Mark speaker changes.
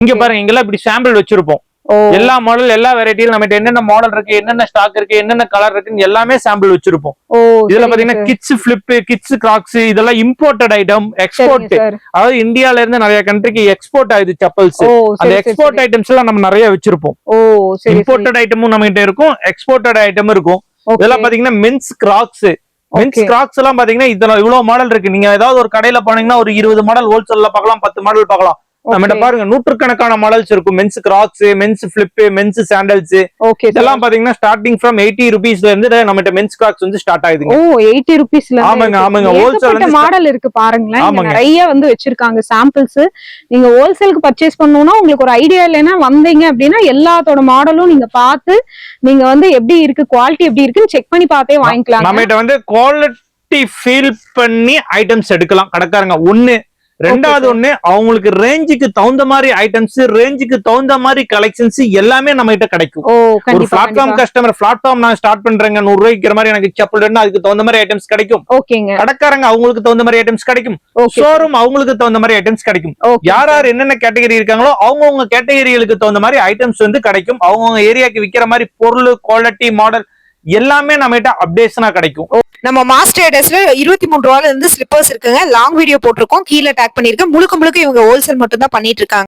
Speaker 1: இங்க பாருங்க இங்கெல்லாம் இப்படி சாம்பிள் வச்சிருப்போம். எல்லா மாடல் எல்லா வெரைட்டில நம்ம என்னென்ன மாடல் இருக்கு, என்னென்ன ஸ்டாக் இருக்கு, என்னென்ன கலர் இருக்குன்னு எல்லாமே சாம்பிள் வச்சிருப்போம். இதுல பாத்தீங்கன்னா கிட்ஸ் ஃபிளிப், கிட்ஸ் கிராக்ஸ் இதெல்லாம் இம்போர்ட்டட் ஐட்டம், எக்ஸ்போர்ட். அதாவது இந்தியால இருந்து நிறைய கண்ட்ரிக்கு எக்ஸ்போர்ட் ஆகுது செப்பல்ஸ். அந்த எக்ஸ்போர்ட் ஐட்டம்ஸ் எல்லாம் நம்ம நிறைய வச்சிருப்போம். இம்போர்ட்டட் ஐட்டமும் நம்ம கிட்ட இருக்கும், எக்ஸ்போர்ட்டட் ஐட்டமும் இருக்கும். இதெல்லாம் பாத்தீங்கன்னா மென்ஸ் கிராக்ஸ். மென்ஸ் கிராக்ஸ் எல்லாம் பாத்தீங்கன்னா இவ்வளவு மாடல் இருக்கு. நீங்க ஏதாவது ஒரு கடையில போனீங்கன்னா ஒரு 20 மாடல் ஹோல்சேல்ல பார்க்கலாம், 10 மாடல் பார்க்கலாம். நம்ம பாருங்க நூற்றுக்கணக்கான மாடல்ஸ் இருக்கும். Men's Crocs, men's flip, men's sandals இதெல்லாம் பாத்தீங்கன்னா ஸ்டார்டிங் ஃப்ரம் 80 ரூபீஸ்ல இருந்து நம்ம மென்ஸ் கிராக்ஸ் வந்து ஸ்டார்ட் ஆகுதுங்க.
Speaker 2: 80 ரூபீஸ்ல.
Speaker 1: ஆமாங்க ஆமாங்க. ஹோல்சேல்
Speaker 2: மாடல் இருக்கு பாருங்களேன், நிறைய வந்து வச்சிருக்காங்க சாம்பிள்ஸ். நீங்க ஹோல்சேலுக்கு பர்ச்சேஸ் பண்ணனும்னா உங்களுக்கு ஒரு ஐடியா இல்லைன்னா வந்தீங்க அப்படின்னா எல்லாத்தோட மாடலும் நீங்க பார்த்து நீங்க வந்து எப்படி இருக்கு, குவாலிட்டி எப்படி இருக்குன்னு செக் பண்ணி பார்த்தே வாங்கிக்கலாம்.
Speaker 1: நம்ம வந்து குவாலிட்டி ஃபீல் பண்ணி ஐட்டம்ஸ் எடுக்கலாம் கடைக்காரங்க. ஒண்ணு ரெண்டாவது ஒண்ணு அவங்களுக்கு ரேஞ்சுக்கு தகுந்த மாதிரி ஐட்டம்ஸ், ரேஞ்சுக்கு தகுந்த மாதிரி கலெக்ஷன்ஸ் எல்லாமே நம்ம கிட்ட கிடைக்கும். ஒரு பிளாட்ஃபார்ம் கஸ்டமர் பிளாட்ஃபார்ம் நான் ஸ்டார்ட் பண்றேங்க 100 ரூபாய்க்கு மாதிரி எனக்கு செப்பல் வேணும், அதுக்கு தகுந்த மாதிரி ஐட்டம்ஸ் கிடைக்கும். கடைக்காரங்க அவங்களுக்கு தகுந்த மாதிரி ஐட்டம்ஸ் கிடைக்கும். ஷோரூம் அவங்களுக்கு தகுந்த மாதிரி ஐட்டம்ஸ் கிடைக்கும். யார் யார் என்னென்ன கேட்டகரி இருக்காங்களோ அவங்கவுங்க கேட்டகரிகளுக்கு தகுந்த மாதிரி ஐட்டம்ஸ் வந்து கிடைக்கும். அவங்கவுங்க ஏரியாக்கு விக்கிற மாதிரி பொருள், குவாலிட்டி, மாடல் எல்லாமே நம்ம கிட்ட அப்டேஷனா கிடைக்கும்.
Speaker 3: நம்ம மாஸ் ட்ரேடர்ஸ்ல 23 ரூபாயில இருந்து ஸ்லிப்பர்ஸ் இருக்குங்க. லாங் வீடியோ போட்டிருக்கோம், கீழே டேக் பண்ணிருக்கேன். முழுக்க முழுக்க இவங்க ஹோல்சேல் மட்டும் தான் பண்ணிட்டு இருக்காங்க.